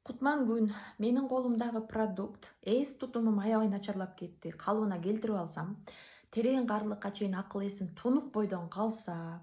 Кутман күн. Менин колумдагы продукт эс тутумум аябай начарлап кетти. Калыбына келтирип алсам, терең карлыкка чейин акыл эсим тунук бойдон калса,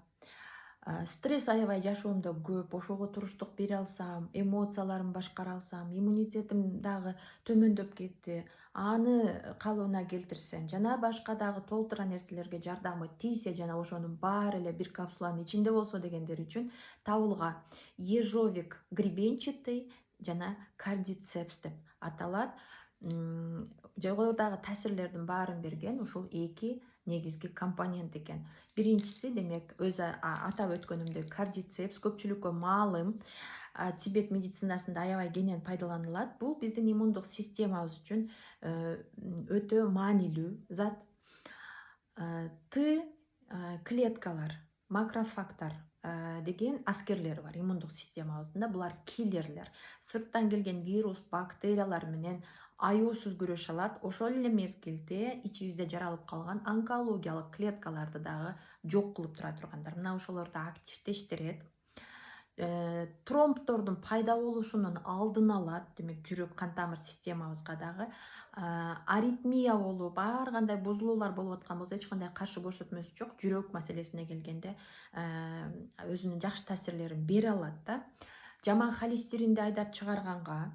стресс аябай жашоомдо көп, ошого туруштук бере алсам, эмоцияларымды башкара алсам, иммунитетим дагы төмөндөп кетти. Аны калыбына келтирсем жана башка дагы толтура нерселерге жардамы тийсе жана ошонун баары эле бир капсуланын ичинде болсо дегендер үчүн табылга ежовик гребенчатый жана кардицепс деп аталат. Жогорудагы таасирлердин баарын берген ушул эки негизги компонент экен. Биринчиси демек өзү атап өткөнүмдөй кардицепс көпчүлүккө маалым, тибет медицинасында аябай кенен пайдаланылат. Бул биздин иммундук системабыз үчүн өтө маанилүү зат. Т клеткалар, макрофагтар деген аскерлери бар иммундук системабызда. Булар киллерлер. Сырттан келген вирус, бактериялар менен аюусуз күрөшө алат. Ошол эле мезгилде ичибизде жаралып калган онкологиялык клеткаларды дагы жок кылып тура тургандар. Мына ошолорду активдештирет. Тромбтордун пайда болушунун алдын алат. Демек жүрөк кан тамыр системабызга дагы аритмия болуп, ар кандай бузулуулар болуп аткан болсо эч кандай каршы көрсөтмөсү жок. Жүрөк маселесине келгенде өзүнүн жакшы таасирлерин бере алат да. Жаман холестеринди айдап чыгарганга,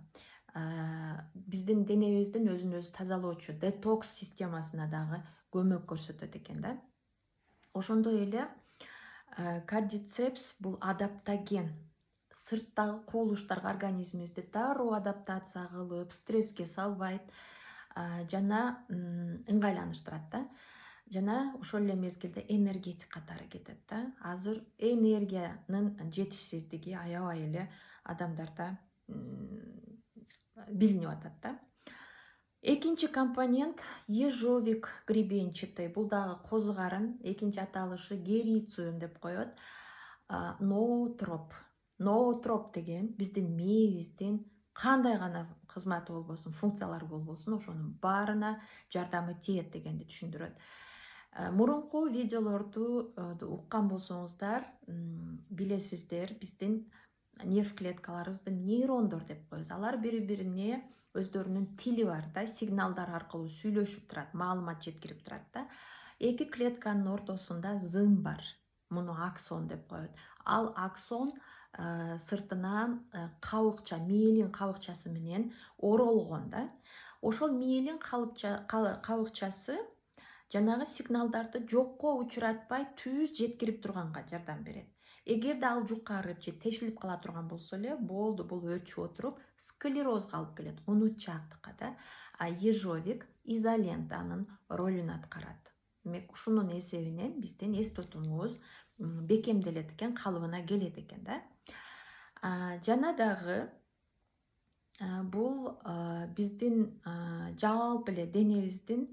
биздин денебиздин өзүн өзү тазалоочу детокс системасына дагы көмөк көрсөтөт экен да. Ошондой эле кардицепс бул адаптоген. Сырттагы кубулуштарга организмибизди дароо адаптация кылып, стресске салбайт жана ыңгайланыштырат да. Жана ошол эле мезгилде энергетик катары кетет да. Азыр энергиянын жетишсиздиги аябай эле адамдарда билинип атат да. Экинчи компонент ежовик гребенчатый. Бул дагы козу карын, экинчи аталышы герициум деп коет. Ноотроп. Ноотроп деген биздин мээбиздин кандай гана кызматы болбосун, функциялары болбосун, ошонун баарына жардамы тиет дегенди түшүндүрөт. Мурунку видеолорду уккан болсоңуздар, билесиздер, биздин нерв клеткаларыбызды нейрондор деп коебуз. Алар бири-бирине өздөрүнүн тили бар да, сигналдар аркылуу сүйлөшүп турат, маалымат жеткирип турат да. Эки клетканын ортосунда зым бар. Муну аксон деп коет. Ал аксон сыртынан кабыкча, миелин кабыкчасы менен оролгон да. Ошол миелин кабыкчасы жанагы сигналдарды жокко учуратпай түз жеткирип турганга жардам берет. Эгерде ал жукарып же тешилип кала турган болсо эле, болду, бул өчүп отуруп склерозго алып келет, унутчаактыкка да. Ежовик изолентанын ролун аткарат. Демек, ушунун эсебинен биздин эс тутумубуз бекемделет экен, калыбына келет экен да. Жана дагы бул биздин жалпы эле денебиздин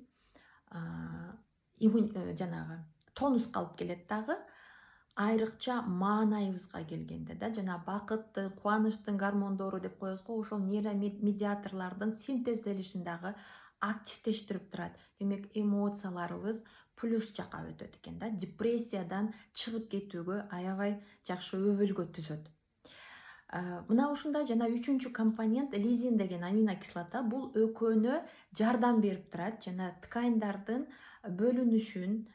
жанагы тонуска алып келет дагы. Айрыкча маанайыбызга келгенде да, жана бакыттын, кубанычтын гормондору деп коебуз го, ошол нейромедиаторлордун синтезделишин дагы активдештирип турат. Демек, эмоцияларыбыз плюс жака өтөт экен да. Депрессиядан чыгып кетүүгө аябай жакшы өбөлгө түзөт. Мына ушунда жана үчүнчү компонент лизин деген аминокислота. Бул өкөнө жардам берип турат жана ткандардын бөлүнүшүн,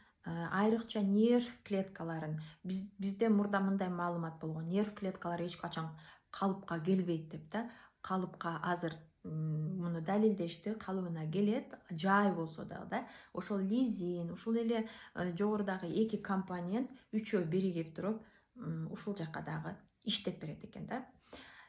айрыкча нерв клеткаларын. Бизде мурда мындай маалымат болгон: нерв клеткалары эч качан калыпка келбейт деп да. Калыпка азыр муну далилдешти, калыбына келет, жай болсо дагы да. Ошол лизин, ушул эле жогорудагы эки компонент үчөө биригип туруп, ушул жака дагы иштеп берет экен да.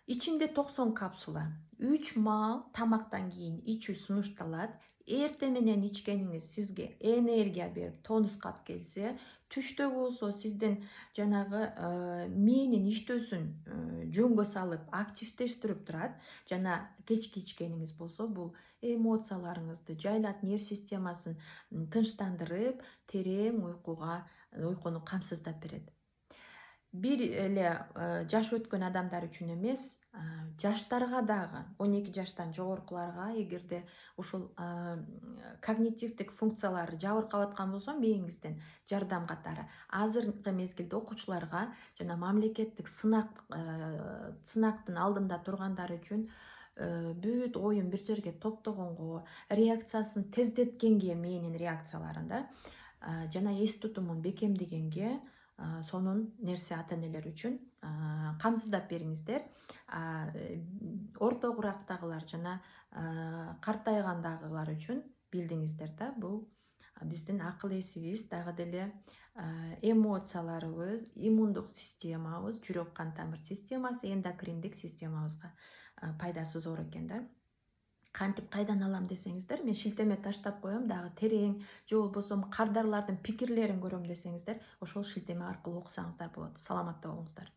Ичинде 90 капсула. 3 маал тамактан кийин ичүү сунушталат. Эрте менен ичкениңиз сизге энергия берип, тонуска алып келсе, түштөгү болсо сиздин жанагы мээнин иштөөсүн жөнгө салып, активдештирип турат. Жана кечки ичкениңиз болсо, бул эмоцияларыңызды жайлат, нерв системасын тынчтандырып, терең уйкуну камсыздап берет. Бир эле жаш өткөн адамдар үчүн эмес, жаштарга дагы, 12 жаштан жогоркуларга, эгерде ушул когнитивдик функциялары жабыркап аткан болсо мээңизден жардам катары. Азыркы мезгилде окуучуларга жана мамлекеттик сынактын алдында тургандар үчүн бүт оюн бир жерге топтогонго, реакциясын тездеткенге, мээнин реакцияларын да, жана эс тутумун бекемдегенге сонун нерсе ата энелер үчүн камсыздап бериңиздер. Орто курактагылар жана картайгандагылар үчүн билдиңиздер да, бул биздин акыл эсибиз, дагы деле эмоцияларыбыз, иммундук системабыз, жүрөк кан тамыр системасы, эндокриндик системабызга пайдасы зор экен да. Кантип кайдан алам десеңиздер, мен шилтеме таштап коем, дагы терең же болбосо кардарлардын пикирлерин көрөм десеңиздер, ошол шилтеме аркылуу окусаңыздар болот. Саламатта болуңуздар.